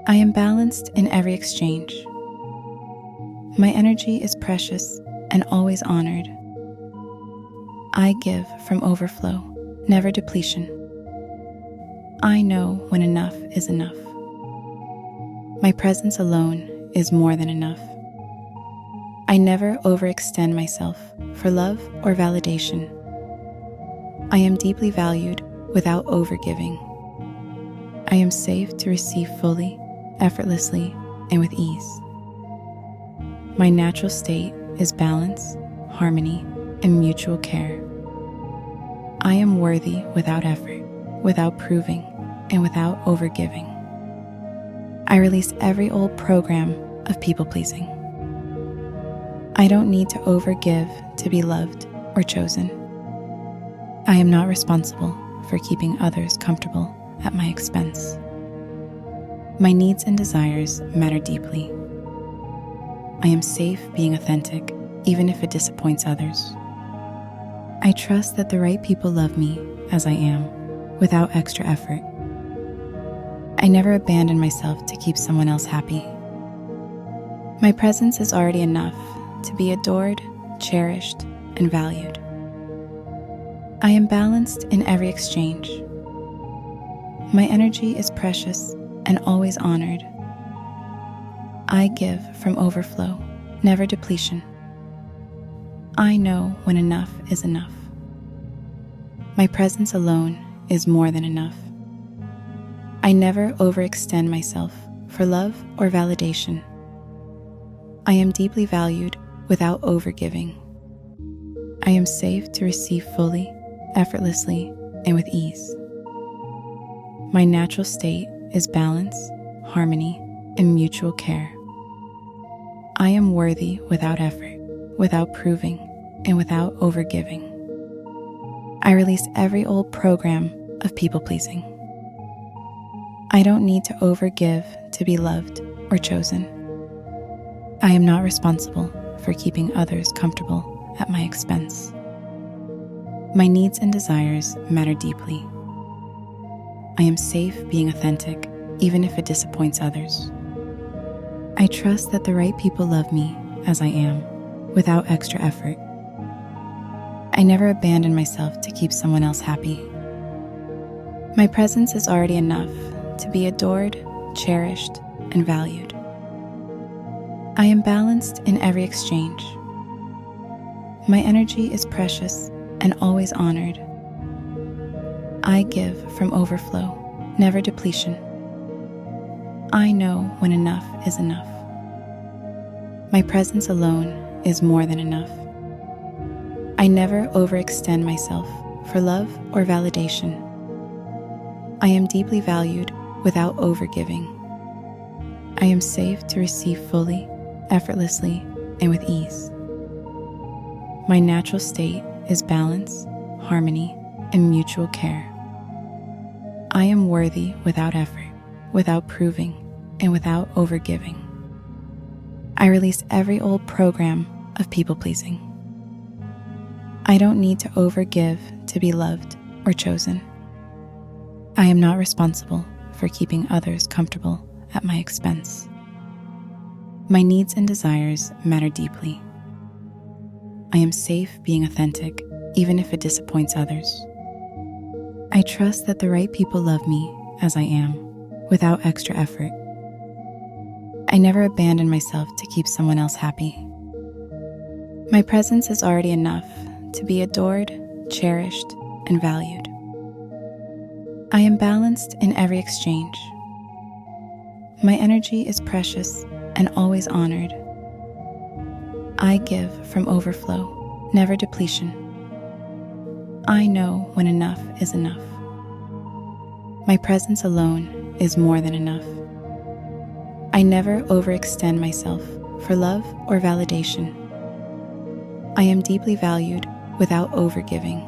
I am balanced in every exchange. My energy is precious and always honored. I give from overflow, never depletion. I know when enough is enough. My presence alone is more than enough. I never overextend myself for love or validation. I am deeply valued without overgiving. I am safe to receive fully, effortlessly, and with ease. My natural state is balance, harmony, and mutual care. I am worthy without effort, without proving, and without overgiving. I release every old program of people-pleasing. I don't need to overgive to be loved or chosen. I am not responsible for keeping others comfortable at my expense. My needs and desires matter deeply. I am safe being authentic, even if it disappoints others. I trust that the right people love me as I am, without extra effort. I never abandon myself to keep someone else happy. My presence is already enough to be adored, cherished, and valued. I am balanced in every exchange. My energy is precious and always honored. I give from overflow, never depletion. I know when enough is enough. My presence alone is more than enough. I never overextend myself for love or validation. I am deeply valued without overgiving. I am safe to receive fully, effortlessly, and with ease. My natural state is balance, harmony, and mutual care. I am worthy without effort, without proving, and without overgiving. I release every old program of people-pleasing. I don't need to overgive to be loved or chosen. I am not responsible for keeping others comfortable at my expense. My needs and desires matter deeply. I am safe being authentic, even if it disappoints others. I trust that the right people love me as I am, without extra effort. I never abandon myself to keep someone else happy. My presence is already enough to be adored, cherished, and valued. I am balanced in every exchange. My energy is precious and always honored. I give from overflow, never depletion. I know when enough is enough. My presence alone is more than enough. I never overextend myself for love or validation. I am deeply valued without overgiving. I am safe to receive fully, effortlessly, and with ease. My natural state is balance, harmony, and mutual care. I am worthy without effort, without proving, and without overgiving. I release every old program of people-pleasing. I don't need to overgive to be loved or chosen. I am not responsible for keeping others comfortable at my expense. My needs and desires matter deeply. I am safe being authentic, even if it disappoints others. I trust that the right people love me as I am, without extra effort. I never abandon myself to keep someone else happy. My presence is already enough to be adored, cherished, and valued. I am balanced in every exchange. My energy is precious and always honored. I give from overflow, never depletion. I know when enough is enough. My presence alone is more than enough. I never overextend myself for love or validation. I am deeply valued without overgiving.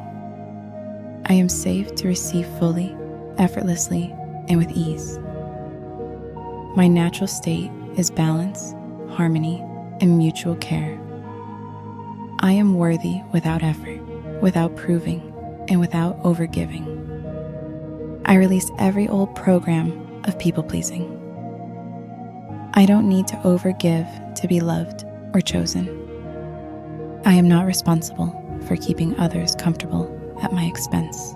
I am safe to receive fully, effortlessly, and with ease. My natural state is balance, harmony, and mutual care. I am worthy without effort, without proving, and without overgiving. I release every old program of people-pleasing. I don't need to overgive to be loved or chosen. I am not responsible for keeping others comfortable at my expense.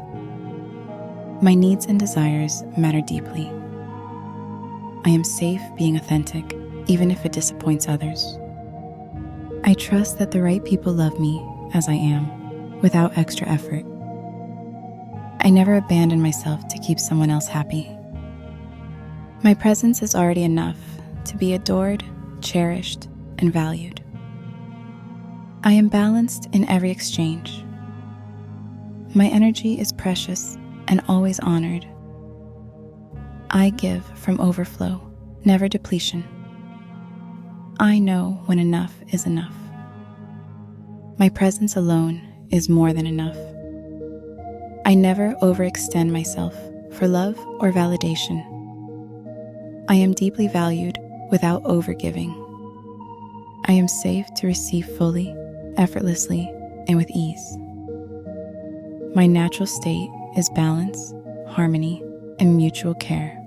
My needs and desires matter deeply. I am safe being authentic, even if it disappoints others. I trust that the right people love me as I am, without extra effort. I never abandon myself to keep someone else happy. My presence is already enough to be adored, cherished, and valued. I am balanced in every exchange. My energy is precious and always honored. I give from overflow, never depletion. I know when enough is enough. My presence alone is more than enough. I never overextend myself for love or validation. I am deeply valued without overgiving. I am safe to receive fully, effortlessly, and with ease. My natural state is balance, harmony, and mutual care.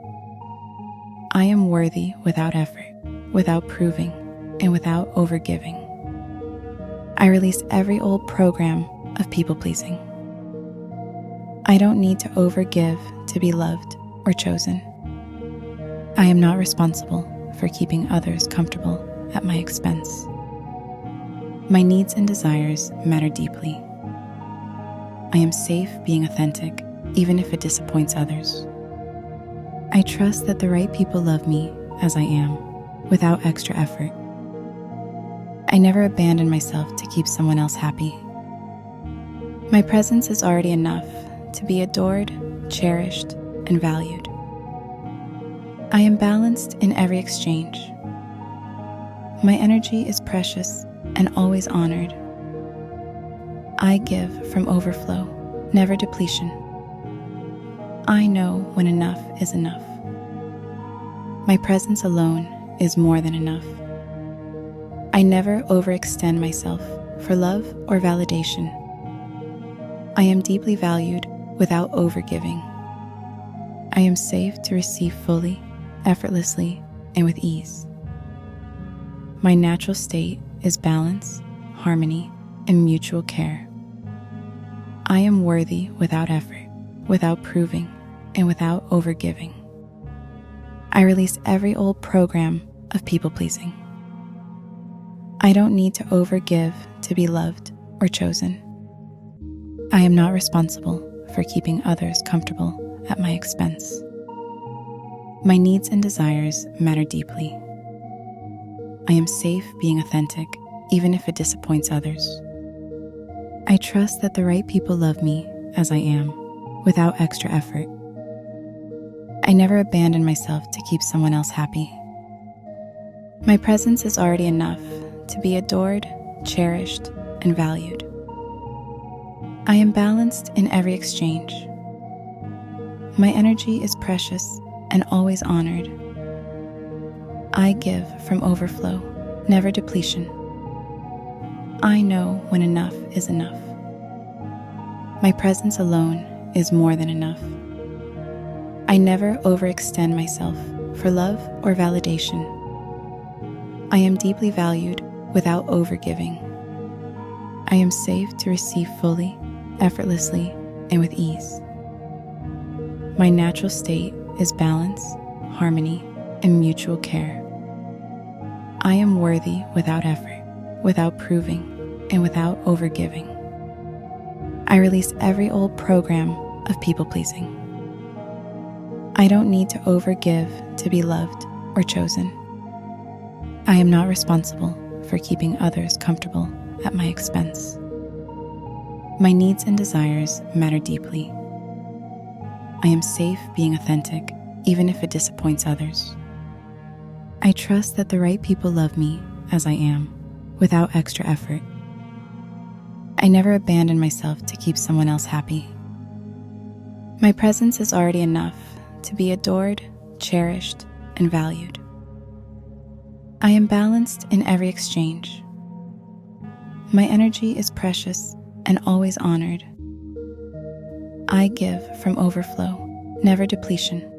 I am worthy without effort, without proving, and without overgiving. I release every old program of people-pleasing. I don't need to overgive to be loved or chosen. I am not responsible for keeping others comfortable at my expense. My needs and desires matter deeply. I am safe being authentic, even if it disappoints others. I trust that the right people love me as I am, without extra effort. I never abandon myself to keep someone else happy. My presence is already enough to be adored, cherished, and valued. I am balanced in every exchange. My energy is precious and always honored. I give from overflow, never depletion. I know when enough is enough. My presence alone is more than enough. I never overextend myself for love or validation. I am deeply valued without overgiving. I am safe to receive fully, effortlessly, and with ease. My natural state is balance, harmony, and mutual care. I am worthy without effort, without proving, and without overgiving. I release every old program of people-pleasing. I don't need to overgive to be loved or chosen. I am not responsible for keeping others comfortable at my expense. My needs and desires matter deeply. I am safe being authentic, even if it disappoints others. I trust that the right people love me as I am, without extra effort. I never abandon myself to keep someone else happy. My presence is already enough to be adored, cherished, and valued. I am balanced in every exchange. My energy is precious and always honored. I give from overflow, never depletion. I know when enough is enough. My presence alone is more than enough. I never overextend myself for love or validation. I am deeply valued without overgiving. I am safe to receive fully, effortlessly, and with ease. My natural state is balance, harmony, and mutual care. I am worthy without effort, without proving, and without overgiving. I release every old program of people-pleasing. I don't need to overgive to be loved or chosen. I am not responsible for keeping others comfortable at my expense. My needs and desires matter deeply. I am safe being authentic, even if it disappoints others. I trust that the right people love me as I am, without extra effort. I never abandon myself to keep someone else happy. My presence is already enough to be adored, cherished, and valued. I am balanced in every exchange. My energy is precious and always honored. I give from overflow, never depletion.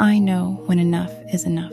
I know when enough is enough.